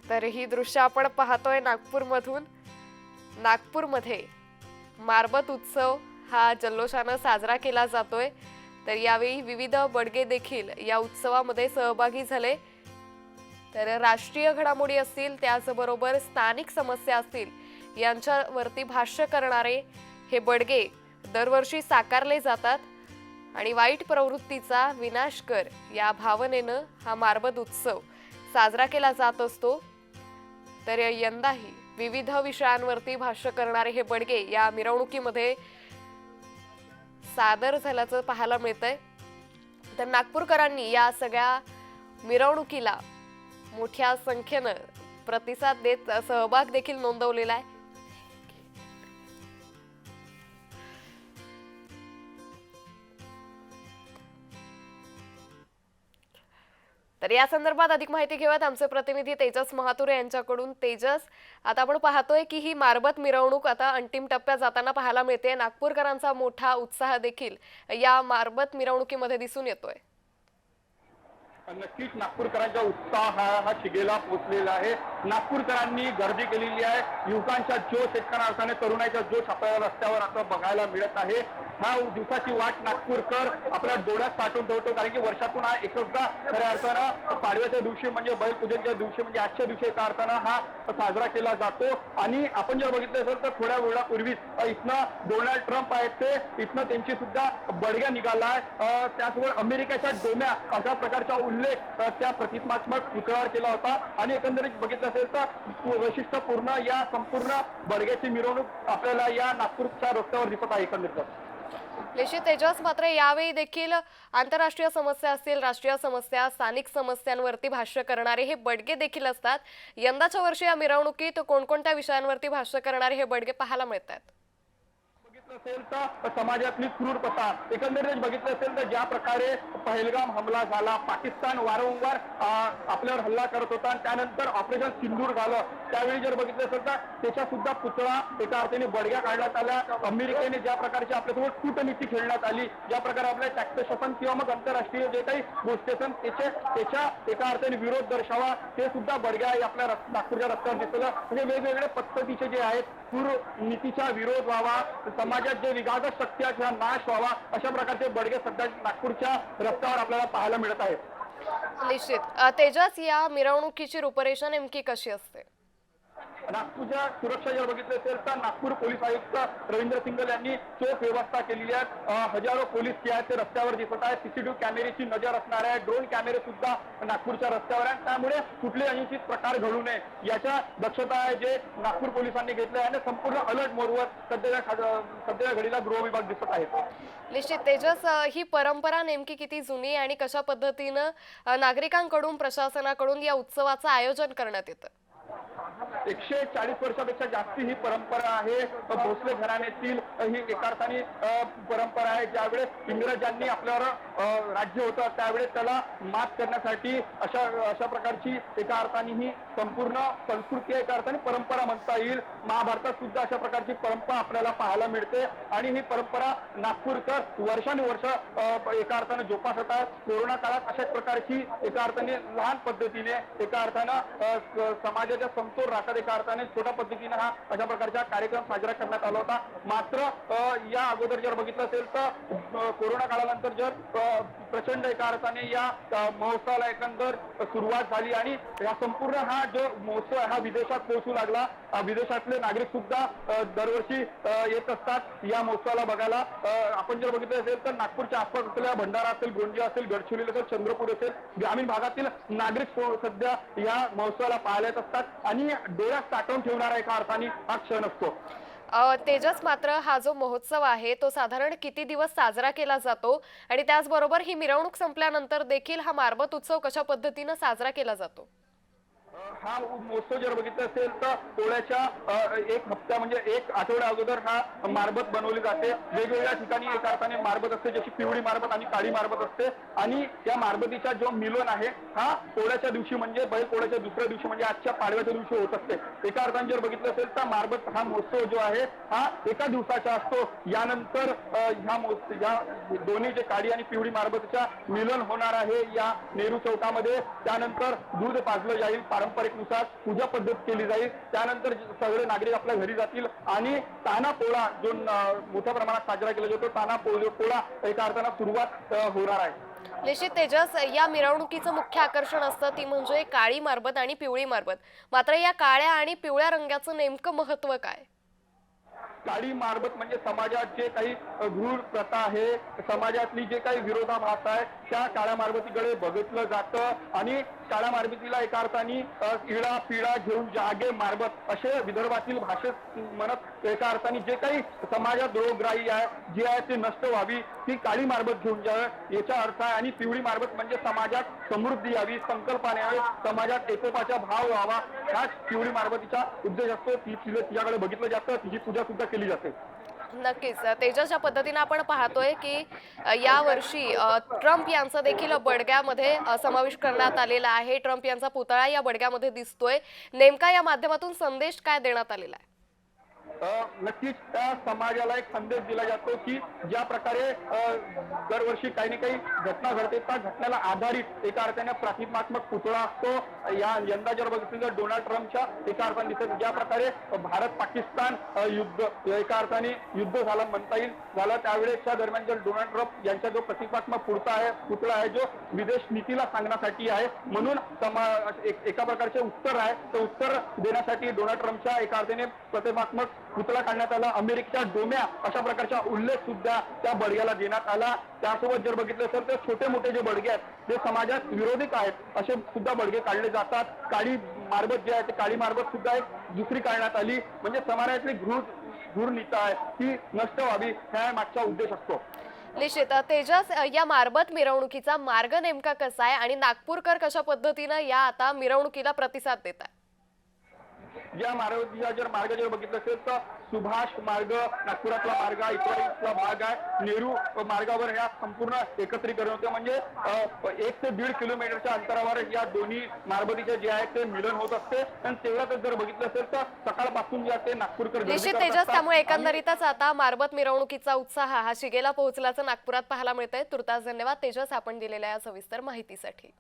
तर ही दृश्य आपण पाहतोय नागपूरमधून। नागपूरमध्ये मारबत उत्सव हा जल्लोषाने साजरा केला जातोय। तर यावेळी विविध बडगे देखील या उत्सवामध्ये सहभागी झाले। तर राष्ट्रीय घडामोडी असतील त्याचबरोबर स्थानिक समस्या असतील यांच्यावरती भाष्य करणारे हे बडगे दरवर्षी साकारले जातात आणि वाईट प्रवृत्तीचा विनाश कर या भावनेने हा मारबत उत्सव साजरा केला जात असतो। तर यंदाही विविध विषयांवरती भाष्य करणारे हे बडगे या मिरवणुकीमध्ये सादर झाल्याचं पाहायला मिळतंय। तर नागपूरकरांनी या सगळ्या मिरवणुकीला मोठ्या संख्येने प्रतिसाद देत सहभाग देखील नोंदवलेला आहे। तर या संदर्भात अधिक माहिती घेऊयात आमचे प्रतिनिधी तेजस महातुरे यांच्याकडून। तेजस, आता आपण पाहतोय की ही मारबत मिरवणूक आता अंतिम टप्प्यात जाताना पाहायला मिळते। नागपूरकरांचा मोठा उत्साह देखील या मारबत मिरवणुकीमध्ये दिसून येतोय। नक्कीच नागपूरकरांचा उत्साह हा शिगेला पोहोचलेला आहे। नागपूरकरांनी गर्दी केलेली आहे। युवकांचा जोश एका अर्थाने तरुणाईचा जोश आपल्याला रस्त्यावर आता बघायला मिळत आहे। ह्या दिवसाची वाट नागपूरकर आपल्या डोळ्यात साठवून ठेवतो, कारण की वर्षातून हा एकदा खऱ्या अर्थानं पाडव्याच्या दिवशी म्हणजे बैलपूजनच्या दिवशी म्हणजे आजच्या दिवशी एका अर्थानं हा साजरा केला जातो। आणि आपण जर बघितलं असेल तर थोड्या वेळापूर्वीच इथनं डोनाल्ड ट्रम्प आहेत ते इथनं त्यांची सुद्धा बडग्या निघाला आहे। त्याचबरोबर अमेरिकेच्या डोम्या अशा प्रकारच्या उल्लेख त्या प्रतिमात्मक पुतळ्यावर केला होता। आणि एकंदरीत बघितलं असेल तर वैशिष्ट्यपूर्ण या संपूर्ण बडग्याची मिरवणूक आपल्याला या नागपूरच्या रस्त्यावर दिसत आहे एकंदरीत। निश्चित तेजस, मात्र यावेळी देखील आंतरराष्ट्रीय समस्या असतील, राष्ट्रीय समस्या, स्थानिक समस्यांवरती भाष्य करणारे हे बडगे देखील असतात। यंदाच्या वर्षी या मिरवणुकीत कोणकोणत्या विषयांवरती भाष्य करणारे हे बडगे पाहायला मिळतात? असेल तर समाजातली क्रूरता एकंदरीत बघितलं असेल तर ज्या प्रकारे पहलगाम हमला झाला, पाकिस्तान वारंवार आपल्यावर हल्ला करत होता आणि त्यानंतर ऑपरेशन सिंदूर झालं, त्यावेळी जर बघितलं असेल तर त्याचा सुद्धा पुतळा एका अर्थाने बडग्या काढण्यात आल्या। अमेरिकेने ज्या प्रकारची आपल्यासोबत कूटनीती खेळण्यात आली, ज्या प्रकारे आपल्या टॅक्सेशन किंवा मग आंतरराष्ट्रीय जे काही गोष्टी असतात त्याच्या एका अर्थाने विरोध दर्शावा, ते सुद्धा बडग्या आपल्या नागपूरच्या रस्त्यावर दिसलं। म्हणजे वेगवेगळे पद्धतीचे जे आहेत नीतीचा विरोध व्हावा, समाजात जे विघातक शक्ती आहेत ह्या नाश व्हावा, अशा प्रकारचे बडगे सध्या नागपूरच्या रस्त्यावर आपल्याला पाहायला मिळत आहेत। निश्चित तेजस, या मिरवणुकीची रूपरेषा नेमकी कशी असते? नागपूरच्या सुरक्षा जर बघितलं असेल तर नागपूर पोलीस आयुक्त रवींद्र सिंगल यांनी चोख व्यवस्था केलेली आहे। हजारो पोलीस जे आहेत ते रस्त्यावर दिसत आहेत। सीसीटीव्ही कॅमेऱ्याची नजर असणार आहे, ड्रोन कॅमेरे सुद्धा नागपूरच्या रस्त्यावर आहेत, त्यामुळे कुठले अनुचित प्रकार घडू नये याच्या दक्षता आहे जे नागपूर पोलिसांनी घेतलं आहे आणि संपूर्ण अलर्ट मोडवर सध्या घडीला गृह विभाग दिसत आहे। निश्चित तेजस, ही परंपरा नेमकी किती जुनी आणि कशा पद्धतीने नागरिकांकडून, प्रशासनाकडून या उत्सवाचं आयोजन करण्यात येतं? 140 वर्षापेक्षा जास्ती ही परंपरा आहे। भोसले घराण्यातील ही एका अर्थाने परंपरा आहे। ज्यावेळेस इंग्रजांनी आपल्यावर राज्य होतं त्यावेळेस त्याला मात करण्यासाठी अशा प्रकारची एका अर्थाने ही संपूर्ण संस्कृती एका अर्थाने परंपरा म्हणता येईल। महाभारतात सुद्धा अशा प्रकारची परंपरा आपल्याला पाहायला मिळते आणि ही परंपरा नागपूरकर वर्षानुवर्ष एका अर्थाने जोपासत आहेत। कोरोना काळात अशाच प्रकारची एका अर्थाने लहान पद्धतीने एका अर्थानं समाजाच्या समतोल राखत एका अर्थाने छोट्या पद्धतीने हा अशा प्रकारचा कार्यक्रम साजरा करण्यात आला होता। मात्र या अगोदर जर बघितलं असेल तर कोरोना काळानंतर जर प्रचंड एका अर्थाने या महोत्सवाला एकंदर सुरुवात झाली आणि या संपूर्ण हा जो महोत्सव हा विदेशात पोहोचू लागला। विदेशातले नागरिक सुद्धा दरवर्षी येत असतात या महोत्सवाला बघायला। आपण जर बघितलं असेल तर नागपूरच्या आसपास असलेल्या भंडारा असेल, गोंदिया असेल, गडचिरोली असेल, चंद्रपूर असेल, ग्रामीण भागातील नागरिक सध्या या महोत्सवाला पाहायला येत असतात आणि डोळ्यात साठवून ठेवणारा एका अर्थाने हा क्षण असतो। तेजस, मात्र हा जो महोत्सव आहे तो साधारण किती दिवस साजरा केला जातो आणि त्याचबरोबर ही मिरवणूक संपल्यानंतर देखील हा मारबत उत्सव कशा पद्धतीने साजरा केला जातो? हा महोत्सव जर बघितलं असेल तर पोळ्याच्या एक हप्ता म्हणजे एक आठवड्या अगोदर हा मारबत बनवली जाते। वेगवेगळ्या ठिकाणी एका अर्थाने मारबत असते, जशी पिवळी मारबत आणि काळी मारबत असते आणि या मारबतीचा जो मिलन आहे हा पोळ्याच्या दिवशी म्हणजे बैल पोळ्याच्या दुसऱ्या दिवशी म्हणजे आजच्या पाडव्याच्या दिवशी होत असते। एका अर्थाने जर बघितलं असेल तर मारबत हा महोत्सव जो आहे हा एका दिवसाचा असतो। यानंतर ह्या दोन्ही जे काळी आणि पिवळी मारबतीचा मिलन होणार आहे या नेहरू चौकामध्ये। त्यानंतर दूध पाजलं जाईल, पारंपरिकनुसार पूजा पद्धत केली जाईल. त्यानंतर सगळे नागरिक आपल्या घरी जातील आणि ताना पोळा जो मोठ्या प्रमाणात साजरा केला जातो, ताना पोळा एका अर्थानं सुरुवात होणार आहे. निश्चित तेजस, या मिरवणुकीचं मुख्य आकर्षण असतं ती म्हणजे काळी मारबत आणि पिवळी मारबत. मात्र या काळ्या आणि पिवळ्या रंगाचं नेमकं महत्व काय? काळी मारबत म्हणजे समाजात जे काही घृण प्रथा आहे, समाजातली जे काही विरोधाभास आहे, त्या काळ्या मारबतीकडे बघितलं जातं आणि काळ्या मारबतीला एका अर्थाने इळा पिळा घेऊन जागे मारबत असे विदर्भातील भाषेत म्हणत एका अर्थाने जे काही समाजात रोगराई आहे जी आहे ती नष्ट व्हावी, ती काळी मारबत घेऊन जावं याचा अर्थ आहे. आणि पिवळी मारबत म्हणजे समाजात समृद्धी यावी, संकल्पना यावी, समाजात एकोपाचा भाव व्हावा, हाच पिवळी मारबतीचा उद्देश असतो. तिच्याकडे बघितलं जातं, तिची पूजा सुद्धा केली जाते. नक्कीच तेजस, ज्या पद्धतीने आपण पाहतोय की या वर्षी ट्रम्प यांचा देखील बडग्यामध्ये समावेश करण्यात आलेला आहे. ट्रम्प यांचा पुतळा या बडग्यामध्ये दिसतोय. नेमका या माध्यमातून संदेश काय देण्यात आलेला आहे? नक्कीच त्या समाजाला एक संदेश दिला जातो की ज्या प्रकारे दरवर्षी काही ना काही घटना घडते, त्या घटनेला आधारित एका अर्थाने प्रतिमात्मक पुतळा असतो. यंदा जर बघितलं तर डोनाल्ड ट्रम्पच्या एका अर्थाने दिसत ज्या प्रकारे भारत पाकिस्तान युद्ध एका अर्थाने युद्ध झालं म्हणता येईल झालं, त्यावेळेसच्या दरम्यान जर डोनाल्ड ट्रम्प यांचा जो प्रतिकात्मक पुतळा आहे जो विदेश नीतीला सांगण्यासाठी आहे, म्हणून एका प्रकारचे उत्तर आहे, तर उत्तर देण्यासाठी डोनाल्ड ट्रम्पच्या एका अर्थाने प्रतिकात्मक पुतळा काढण्यात आला. अमेरिकेच्या डोम्या अशा प्रकारचा उल्लेख सुद्धा त्या बडग्याला देण्यात आला. त्यासोबत जर बघितलं तर ते छोटे मोठे जे बडगे आहेत ते समाजात विरोधिक आहेत असे सुद्धा बडगे काढले जातात. काळी मारबत जी आहे ते काळी मारबत सुद्धा एक दुसरी काढण्यात आली, म्हणजे समाजातली घृणनीती आहे ती नष्ट व्हावी, हा मागचा उद्देश असतो. निश्चित तेजस, या मारबत मिरवणुकीचा मार्ग नेमका कसा आहे आणि नागपूरकर कशा पद्धतीनं या आता मिरवणुकीला प्रतिसाद देत आहे? या मार्गाचा जर मार्ग जर बघितलं असेल तर सुभाष मार्ग नागपुरातला मार्ग आहे, इतरातला भाग आहे, नेहरू मार्गावर ह्या संपूर्ण एकत्रीकरण होते. म्हणजे 1 ते 1.5 किलोमीटरच्या अंतरावर या दोन्ही मारबतीचे जे आहे ते मिलन होत असते. आणि तेवढ्यातच जर बघितलं असेल तर सकाळपासून जे ते नागपूरकर निश्चित तेजस, त्यामुळे एकंदरीतच आता मारबत मिरवणुकीचा उत्साह हा शिगेला पोहोचल्याचं नागपुरात पाहायला मिळतंय. तुर्तास धन्यवाद तेजस, आपण दिलेल्या या सविस्तर माहितीसाठी.